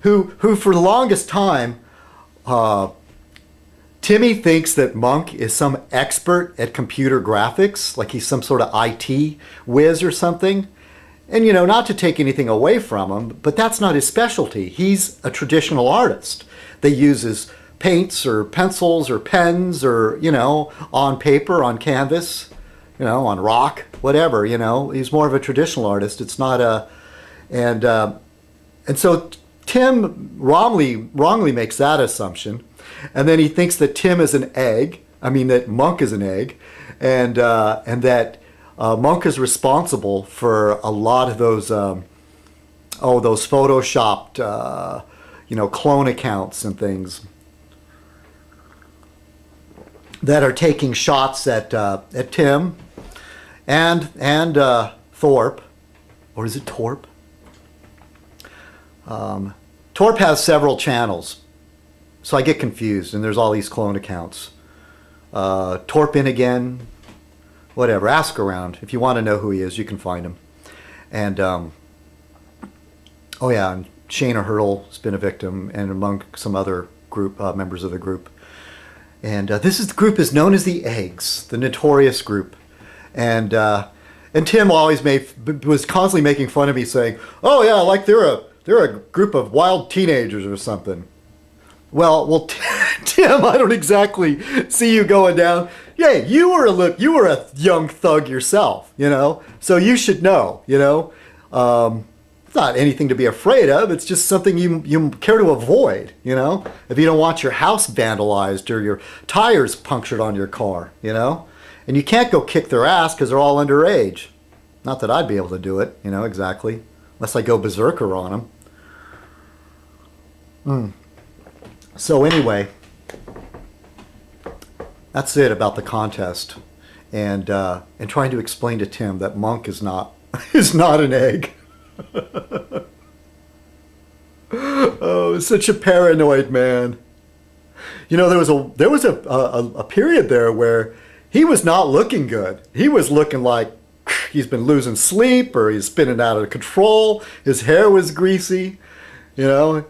who for the longest time, Timmy thinks that Monk is some expert at computer graphics, like he's some sort of IT whiz or something. And, not to take anything away from him, but that's not his specialty. He's a traditional artist that uses paints or pencils or pens or, on paper, on canvas, on rock, whatever, He's more of a traditional artist. It's not a... And so Tim wrongly makes that assumption. And then he thinks that Tim is an egg. That Monk is an egg. And that Monk is responsible for a lot of those photoshopped, clone accounts and things that are taking shots at Tim and Thorpe, or is it Torp? Torp has several channels, so I get confused, and there's all these clone accounts. Torp in again. Whatever, ask around. If you want to know who he is, you can find him. And, and Shayna Hurdle's been a victim, and among some other group members of the group. And the group is known as the Eggs, the notorious group. And Tim always was constantly making fun of me, saying, "Oh yeah, like they're a group of wild teenagers or something." Well, Tim, I don't exactly see you going down. Yeah, you were a young thug yourself, So you should know, It's not anything to be afraid of. It's just something you care to avoid, If you don't want your house vandalized or your tires punctured on your car, And you can't go kick their ass because they're all underage. Not that I'd be able to do it, exactly, unless I go berserker on them. So anyway, that's it about the contest, and trying to explain to Tim that Monk is not an egg. Oh, such a paranoid man. There was a period there where he was not looking good. He was looking like he's been losing sleep, or he's spinning out of control. His hair was greasy, and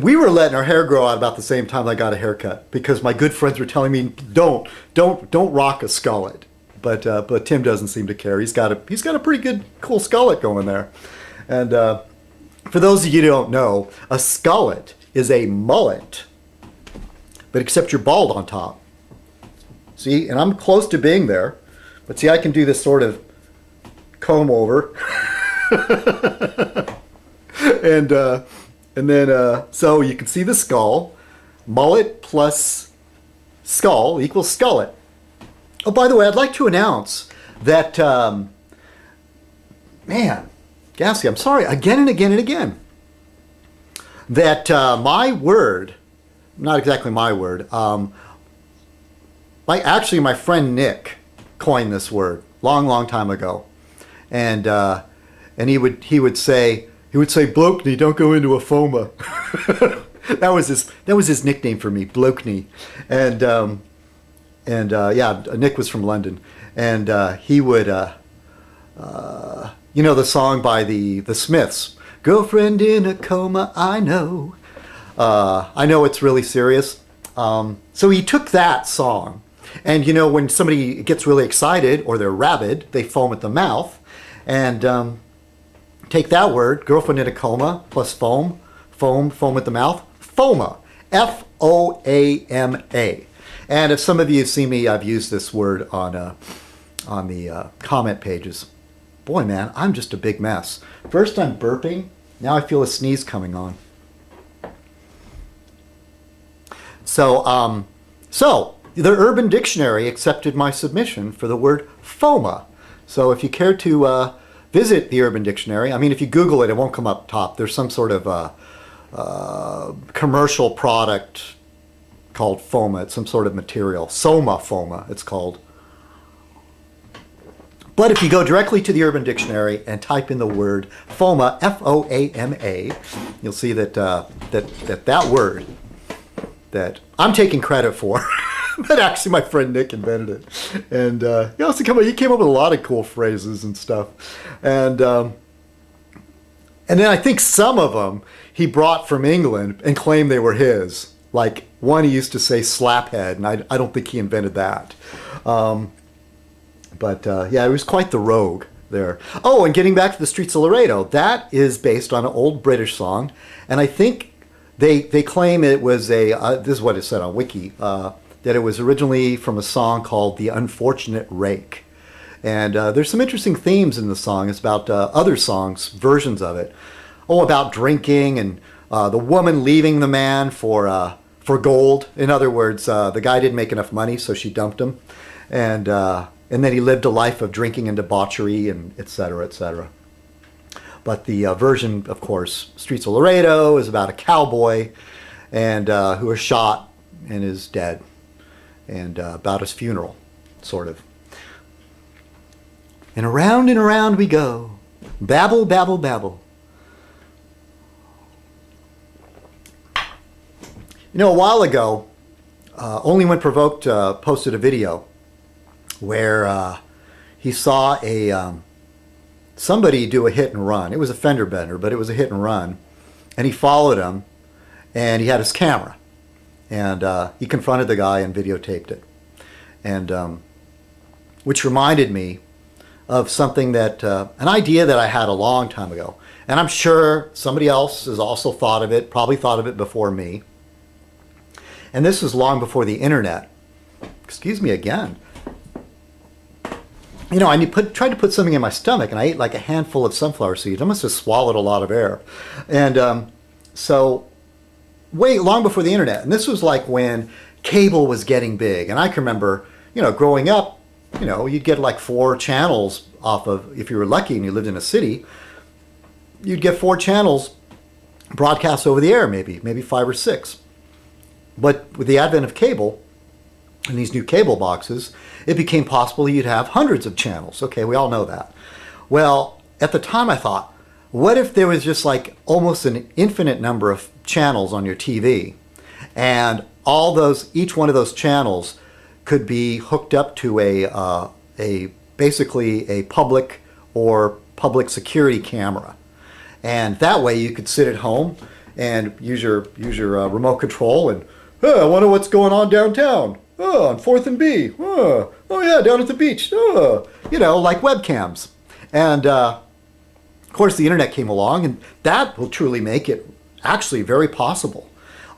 we were letting our hair grow out about the same time I got a haircut, because my good friends were telling me don't rock a skullet. But Tim doesn't seem to care. He's got a pretty good cool skullet going there. And for those of you who don't know, a skullet is a mullet, but except you're bald on top. See, and I'm close to being there, but see, I can do this sort of comb over, and then, so you can see the skull. Mullet plus skull equals skullet. Oh, by the way, I'd like to announce that, Gassy, I'm sorry, again and again and again, that my word, not exactly my word, my friend Nick coined this word long time ago. And he would say, "Blokney, don't go into a FOMA." that was his nickname for me, Blokney. Nick was from London, and he would, the song by the Smiths, "Girlfriend in a coma, I know." I know it's really serious. So he took that song, and when somebody gets really excited or they're rabid, they foam at the mouth, and take that word, girlfriend in a coma, plus foam at the mouth, FOMA, FOAMA. And if some of you have seen me, I've used this word on the comment pages. Boy, man, I'm just a big mess. First I'm burping, now I feel a sneeze coming on. So the Urban Dictionary accepted my submission for the word FOMA. So if you care to visit the Urban Dictionary, if you Google it, it won't come up top. There's some sort of commercial product called FOMA. It's some sort of material. Soma FOMA, it's called. But if you go directly to the Urban Dictionary and type in the word FOMA, FOAMA, you'll see that that word that I'm taking credit for, that actually my friend Nick invented it. And he came up with a lot of cool phrases and stuff. And And then I think some of them he brought from England and claimed they were his. Like one he used to say slaphead, and I don't think he invented that. Yeah, he was quite the rogue there. Oh, and getting back to the Streets of Laredo, that is based on an old British song, and I think they claim it was this is what it said on Wiki, that it was originally from a song called The Unfortunate Rake. And there's some interesting themes in the song. It's about other songs, versions of it. Oh, about drinking and the woman leaving the man for gold. In other words, the guy didn't make enough money, so she dumped him. And then he lived a life of drinking and debauchery and et cetera, et cetera. But the version, of course, Streets of Laredo, is about a cowboy and who was shot and is dead. And about his funeral, sort of. And around we go. Babble, babble, babble. You know, a while ago, Only When Provoked posted a video where he saw somebody do a hit and run. It was a fender bender, but it was a hit and run. And he followed him, and he had his camera. And he confronted the guy and videotaped it. And which reminded me of something that, an idea that I had a long time ago. And I'm sure somebody else has also thought of it, probably thought of it before me. And this was long before the internet. Excuse me again. You know, tried to put something in my stomach, and I ate like a handful of sunflower seeds. I must have swallowed a lot of air. And so, long before the internet. And this was like when cable was getting big. And I can remember, you know, growing up, you know, you'd get like 4 channels off of, if you were lucky and you lived in a city, you'd get 4 channels broadcast over the air, maybe 5 or 6. But with the advent of cable and these new cable boxes, it became possible you'd have hundreds of channels. Okay, we all know that. Well, at the time I thought, what if there was just like almost an infinite number of channels on your TV, and each one of those channels could be hooked up to basically a public or public security camera, and that way you could sit at home and use your remote control and I wonder what's going on downtown. On 4th and B. Oh yeah, down at the beach. You know, like webcams. And of course the internet came along, and that will truly make it actually very possible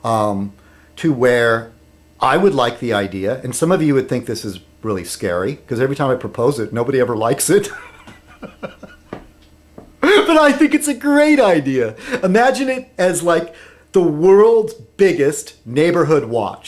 to where I would like the idea, and some of you would think this is really scary, because every time I propose it, nobody ever likes it. But I think it's a great idea. Imagine it as like the world's biggest neighborhood watch.